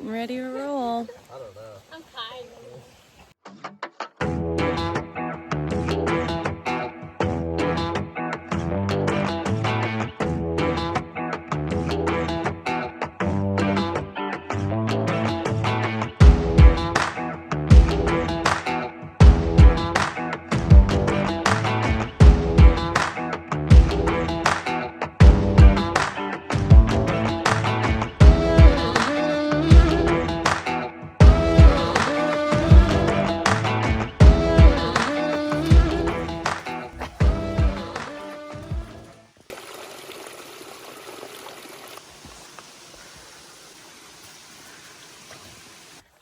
getting ready to roll. I don't know. I'm fine.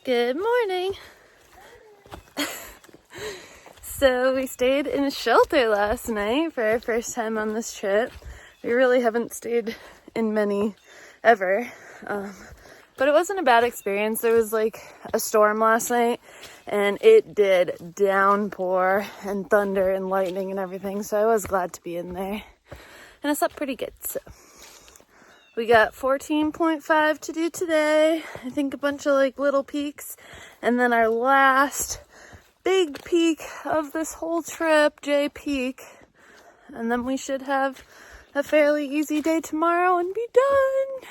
Good morning. So we stayed in a shelter last night for our first time on this trip. We really haven't stayed in many ever, but it wasn't a bad experience. There was like a storm last night and it did downpour and thunder and lightning and everything, so I was glad to be in there. And it slept pretty good. So we got 14.5 to do today. I think a bunch of like little peaks. And then our last big peak of this whole trip, J Peak. And then we should have a fairly easy day tomorrow and be done.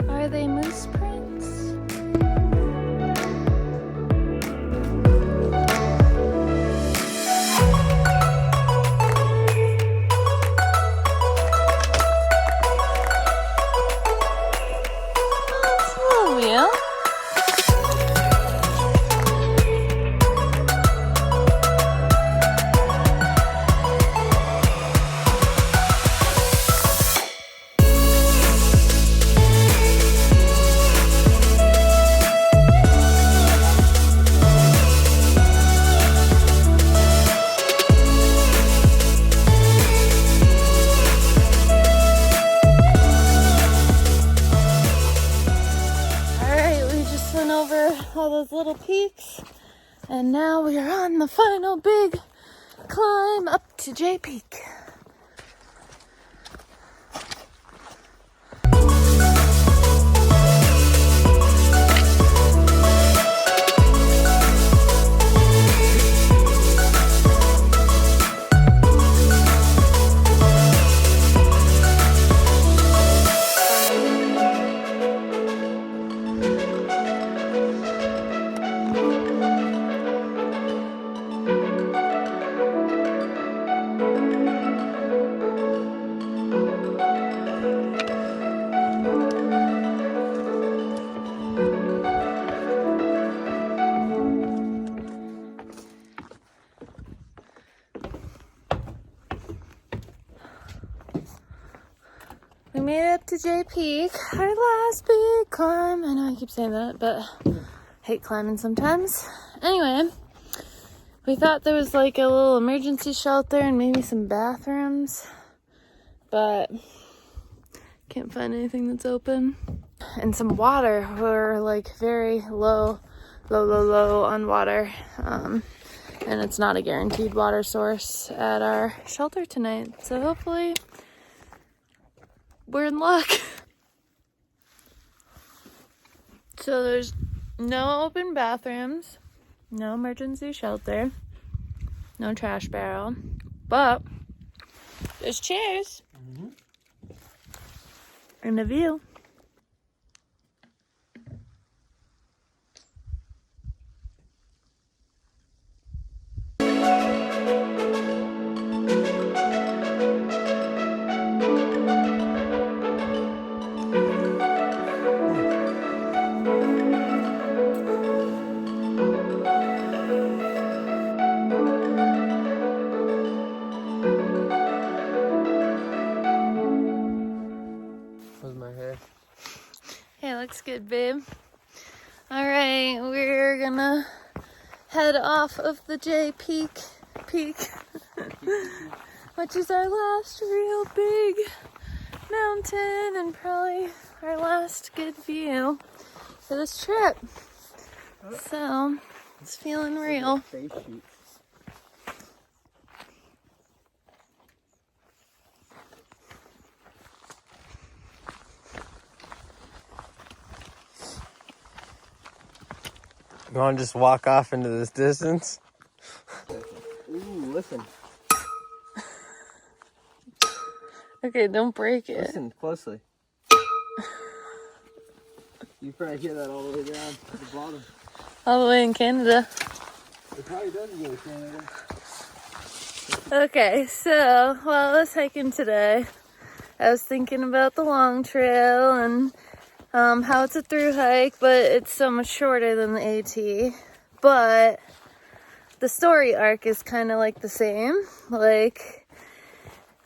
Are they moose prints? Oh, yeah. All those little peaks, and now we are on the final big climb up to J Peak. We made it up to J Peak, our last big climb. I know I keep saying that, but I hate climbing sometimes. Anyway, we thought there was like a little emergency shelter and maybe some bathrooms, but can't find anything that's open. And some water. We're like very low on water. And it's not a guaranteed water source at our shelter tonight. So hopefully we're in luck. So there's No open bathrooms, no emergency shelter, no trash barrel, but there's chairs and a view. How's my hair? Hey, looks good, babe. All right, we're gonna head off of the J Peak, which is our last real big mountain and probably our last good view for this trip. So, it's feeling real. Face sheet. You want to just walk off into this distance? Ooh, listen. Okay, don't break it. Listen closely. You probably hear that all the way down to the bottom. All the way in Canada. It probably does go to Canada. Okay, so while I was hiking today, I was thinking about the Long Trail and how it's a through hike, but it's so much shorter than the AT. But the story arc is kind of like the same. Like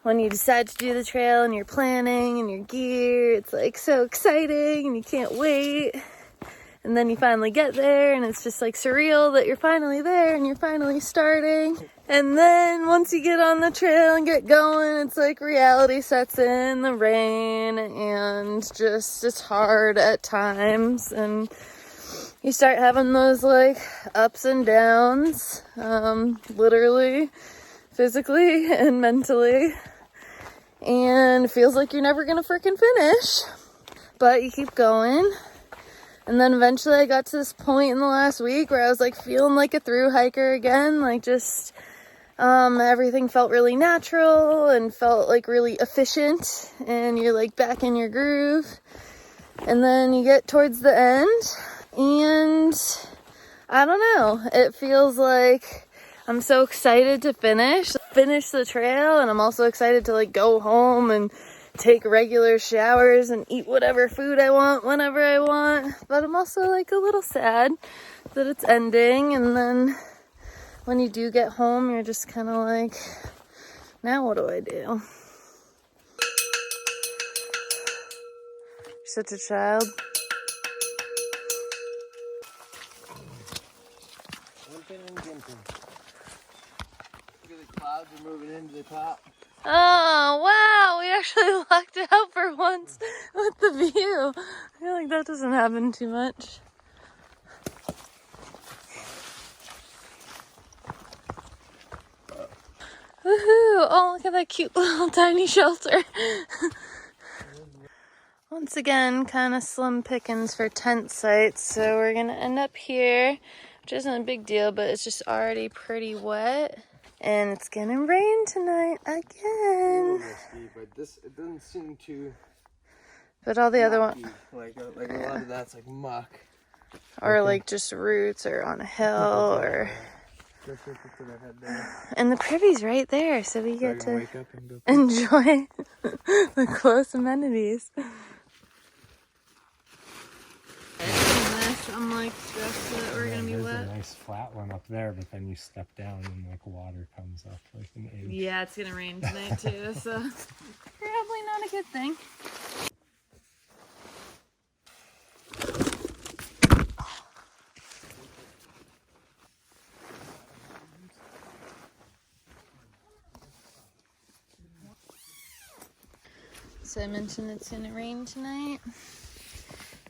when you decide to do the trail and you're planning and your gear, it's like so exciting and you can't wait. And then you finally get there and it's just like surreal that you're finally there and you're finally starting. And then once you get on the trail and get going, it's like reality sets in, the rain, and just it's hard at times. And you start having those like ups and downs, literally, physically, and mentally. And it feels like you're never gonna freaking finish. But you keep going. And then eventually I got to this point in the last week where I was like feeling like a through hiker again, like just everything felt really natural and felt like really efficient and you're like back in your groove. And then you get towards the end and I don't know, it feels like I'm so excited to finish the trail, and I'm also excited to like go home and take regular showers and eat whatever food I want whenever I want. But I'm also like a little sad that it's ending, and then when you do get home, you're just kind of like, now what do I do? You're such a child. Look at the clouds are moving into the top. Oh, wow, we actually lucked out for once with the view. I feel like that doesn't happen too much. Woohoo! Oh, look at that cute little tiny shelter. Once again, kind of slim pickings for tent sites, so we're gonna end up here, which isn't a big deal, but it's just already pretty wet. And it's gonna rain tonight again. But this, it doesn't seem too. But all the other mucky. one, like a lot of that's like muck. or like just roots, or on a hill, or. And the privvy's right there, so we get to wake up and go enjoy the close amenities. I'm like stressed that we're gonna be wet. There's a nice flat one up there, but then you step down and like water comes up like an inch. Yeah, it's gonna rain tonight too, so probably not a good thing. So I mentioned it's gonna rain tonight.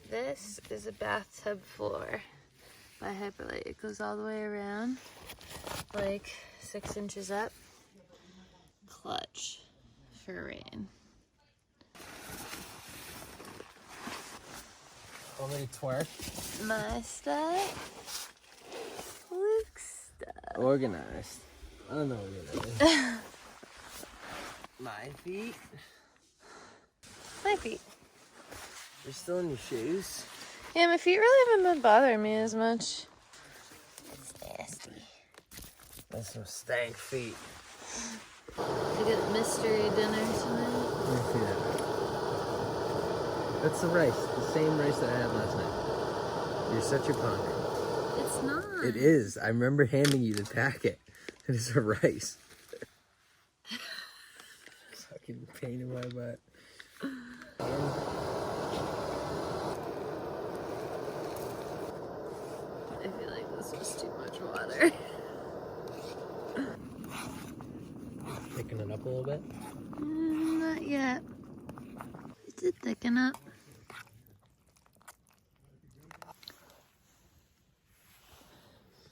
This is a bathtub floor by Hyperlite. It goes all the way around, like 6 inches up. Clutch for rain. Want me to twerk? My stuff. Luke's stuff. Organized. Unorganized. My feet. My feet. You're still in your shoes? Yeah, my feet really haven't been bothering me as much. It's nasty. That's some stank feet. I get mystery dinner tonight. Let me see that. That's the rice. The same rice that I had last night. You're such a punk. It's not. It is. I remember handing you the packet. It is a rice. Fucking pain in my butt. I feel like this was too much water. Thicken it up a little bit. Not yet. Is it thicken up?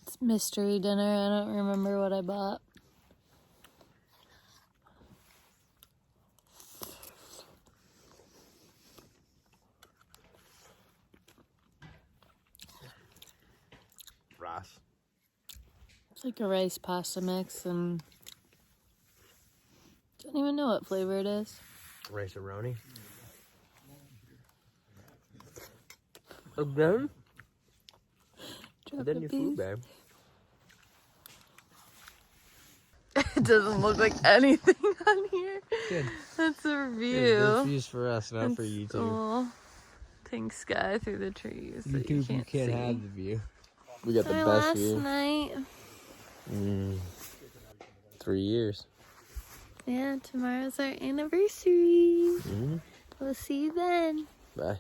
It's mystery dinner. I don't remember what I bought. Ross. It's like a rice pasta mix and don't even know what flavor it is. Rice-a-roni. Again? Drop Then a your piece. food, babe. It doesn't look like anything on here. Good. That's a Good view. views for us, not for It's YouTube. all pink sky through the trees. That YouTube, you can't see. have the view. We got the Our best last view. night. 3 years. Yeah, tomorrow's our anniversary. Mm-hmm. We'll see you then. Bye.